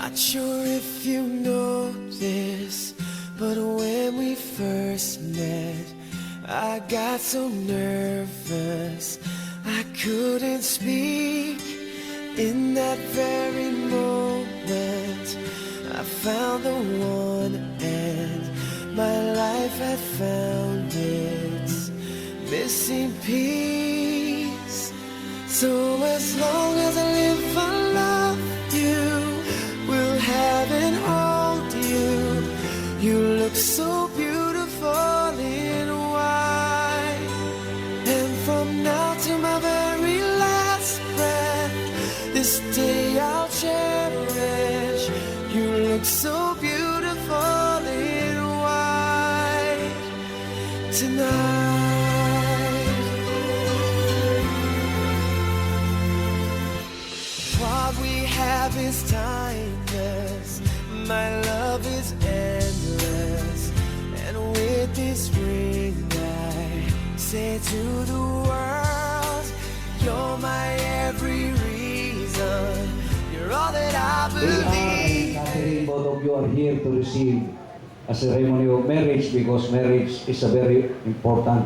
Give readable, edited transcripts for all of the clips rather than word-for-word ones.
Not sure if you know this, but when we first met, I got so nervous I couldn't speak. In that very moment, I found the one, and my life had found its bliss in peace. So as long as I live, I love you, will have and hold you. You look so beautiful in white, and from now to my very last breath, this day I'll cherish. You look so beautiful in white tonight. What we have is timeless, my love is endless, and with this ring I say to the world, you're my every reason, you're all that I believe. Catherine, both of you are here to receive a ceremony of marriage because marriage is a very important.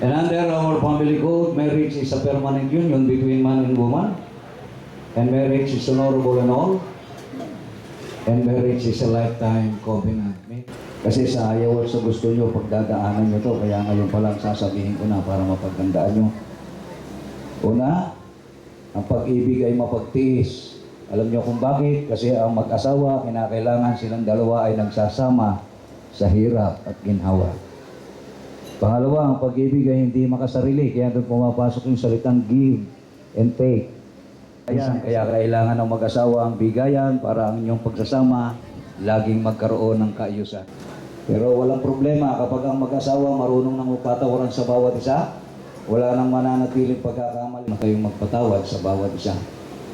And under our family code, marriage is a permanent union between man and woman. And marriage is honorable and all. And marriage is a lifetime covenant. Kasi sa ayaw at sa gusto nyo, pagdadaanan nyo to, kaya ngayon pa lang sasabihin ko na para mapagtandaan nyo. Una, ang pag-ibig ay mapagtiis. Alam nyo kung bakit? Kasi ang mag-asawa, kinakailangan silang dalawa ay nagsasama sa hirap at ginhawa. Pangalawa, ang pag-ibig ay hindi makasarili. Kaya doon pumapasok yung salitang give and take. Kaya kailangan ng mag-asawa ang bigayan para ang inyong pagsasama laging magkaroon ng kaayusan. Pero walang problema kapag ang mag-asawa marunong nang magpatawaran sa bawat isa, wala nang mananatiling pagkakamali na kayong magpatawad sa bawat isa.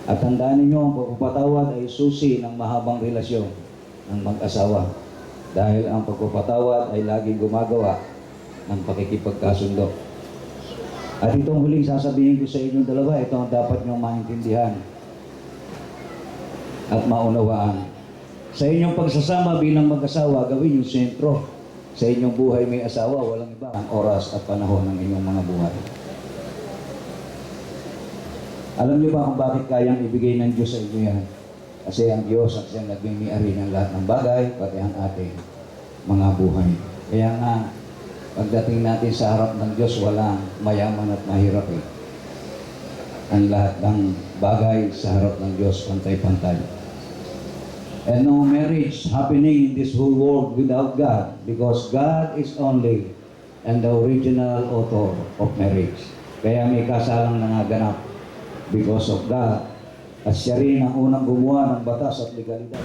At tandaan ninyo, ang pagpapatawad ay susi ng mahabang relasyon ng mag-asawa. Dahil ang pagpapatawad ay laging gumagawa ng pakikipagkasundo. At itong huling sasabihin ko sa inyong dalawa, ito ang dapat niyong maintindihan at maunawaan. Sa inyong pagsasama bilang mag-asawa, gawin yung sentro. Sa inyong buhay may asawa, walang iba ang oras at panahon ng inyong mga buhay. Alam niyo ba kung bakit kayang ibigay ng Diyos sa inyo yan? Kasi ang Diyos ang siyang nagmimiyari ng lahat ng bagay, pati ang ating mga buhay. Kaya nga, pagdating natin sa harap ng Diyos, walang mayaman at mahirap eh. Ang lahat ng bagay sa harap ng Diyos, pantay-pantay. And no marriage happening in this whole world without God, because God is only and the original author of marriage. Kaya may kasalang nangaganap because of God, at siya rin ang unang gumawa ng batas at legalidad.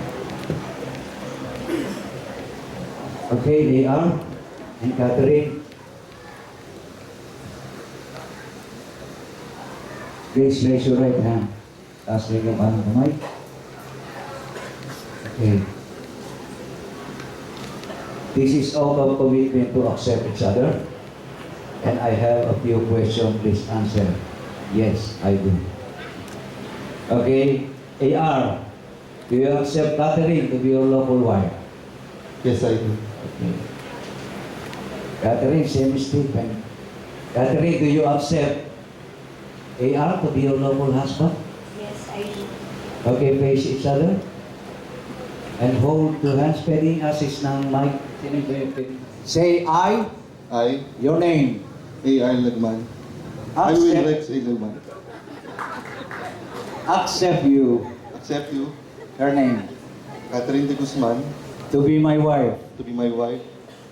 Okay, they are. And Catherine, please raise your right hand. Taas rin yung kanang kamay. Okay. This is out of commitment to accept each other. And I have a few questions. Please answer. Yes, I do. Okay. AR, do you accept Catherine to be your lawful wife? Yes, I do. Okay. Catherine, same Stephen. Catherine, do you accept AR to be your lawful husband? Yes, I do. Okay, face each other. And hold two hands. Pwedeng assist ng mic. Say I, I, your name. A.R. Lagman. I will Accept, Rex A. Lagman. accept you, Accept you, her name, Catherine de Guzman, to be my wife. to be my wife,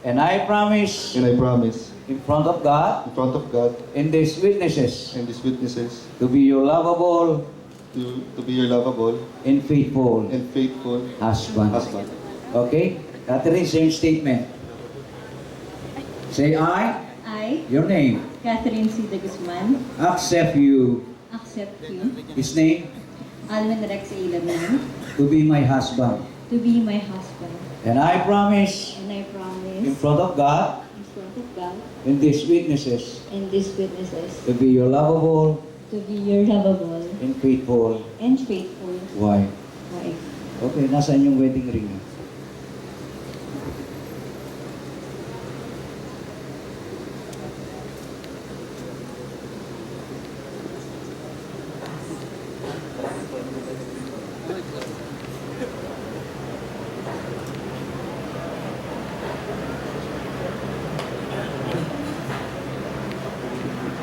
And I promise and I promise, in front of God in front of God and these witnesses, and these witnesses, to be your lovable to be your lovable and faithful and faithful husband. husband. Okay? Catherine, same statement. Say I, your name, Catherine C. de Guzman, accept you, accept you, his name, Alvin Rex A. Lagman, to be my husband. to be my husband. And I promise And I in promise front of God in front of God and these witnesses and these witnesses to be your lovable to be your lovable and faithful and faithful wife. wife. Okay, nasaan yung wedding ring?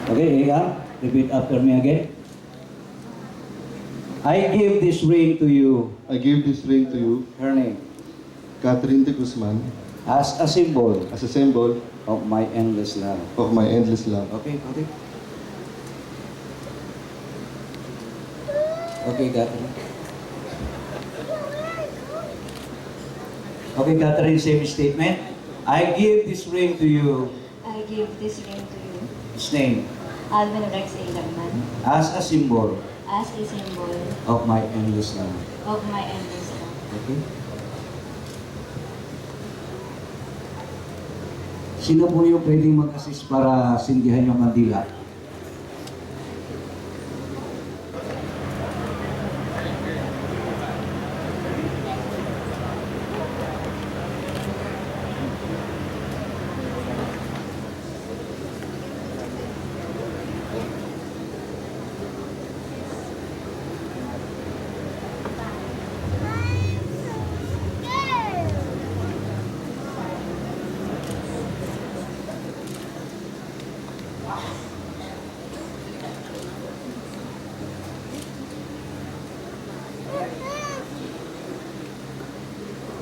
Okay, AR, repeat after me again. I give this ring to you, I give this ring to you, her name, Catherine de Guzman, as a symbol as a symbol of my endless love. of my endless love. Okay, okay. Okay, Catherine. Okay, Catherine, same statement. I give this ring to you, I give this ring to you, his name, Alvin Rex A. Lagman, as a symbol as a symbol of my endless love. of my endless love. Okay? Sino po yung pwedeng mag-assist para sindihan yung kandila?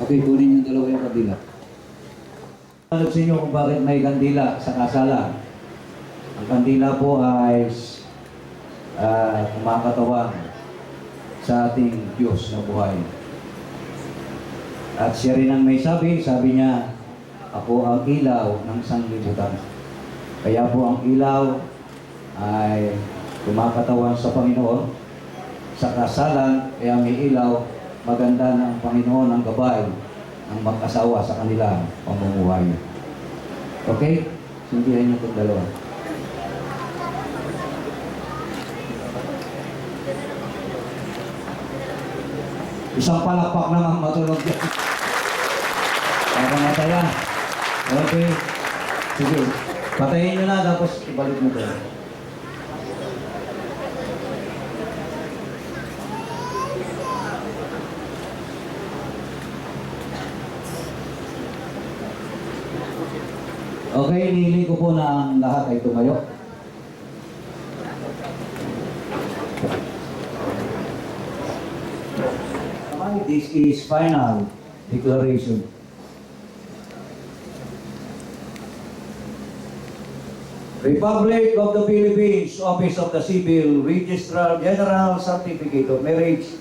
Okay, kunin yung dalawa yung kandila. Alam sa inyo kung bakit may kandila sa kasalan. Ang kandila po ay kumakatawan sa ating Diyos na buhay. At siya rin ang may sabi niya, ako ang ilaw ng sanglibutan. Kaya po ang ilaw ay kumakatawan sa Panginoon. Sa kasalan, kaya may ilaw, maganda ng Panginoon ang gabay ng mag-asawa sa kanila pamumuhay. Okay? Sindihan niyo itong dalawa. Isang palakpak lang ang matulog dyan. Pagkamataya. Okay. Sige. Patayin nyo na, tapos ibalik mo ito. Okay, nili ko po na ang lahat ay tumayo. Okay, this is final declaration. Republic of the Philippines, Office of the Civil Registrar General Certificate of Marriage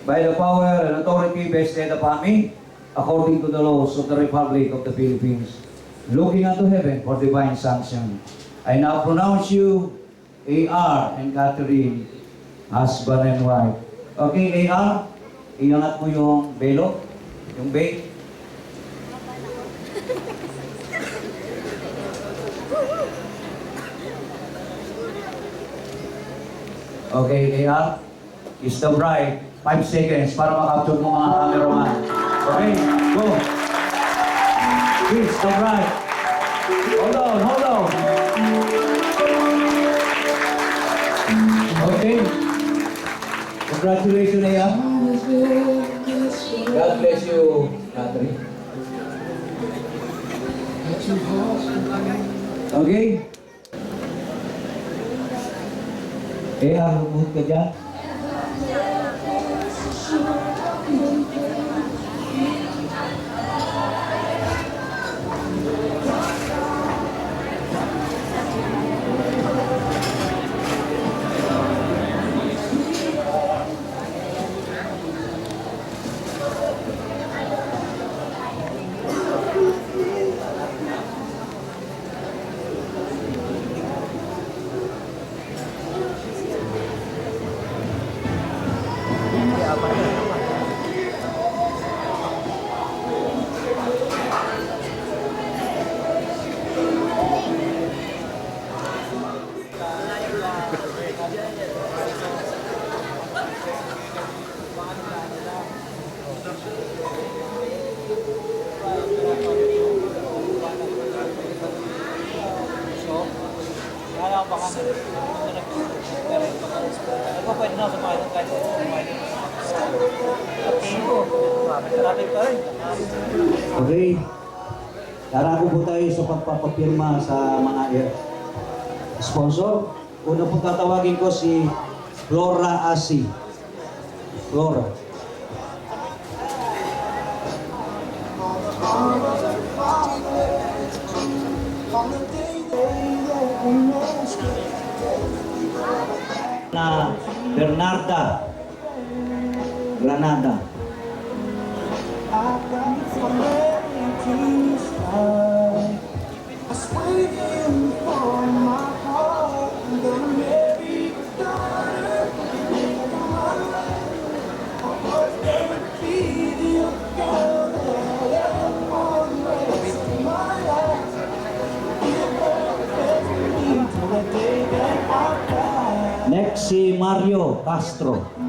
by the power and authority vested upon me according to the laws of the Republic of the Philippines. Looking unto heaven for divine sanction, I now pronounce you A.R. and Catherine, husband and wife. Okay, A.R., iangat mo yung belo, yung veil. Okay, A.R., is the bride. 5 seconds para makapture ng mga cameraman. Okay, go. Kiss the bride. Hold on, hold on. Okay. Congratulations, Aya. God bless you, Catherine. Okay. Aya, lumuhod ka dyan. Okay. Darako po tayo sa pagpapapirma sa mga sponsor. Una pong tatawagin ko si Flora Asi. Flora. Na Bernarda Granada. Next si Mario Castro.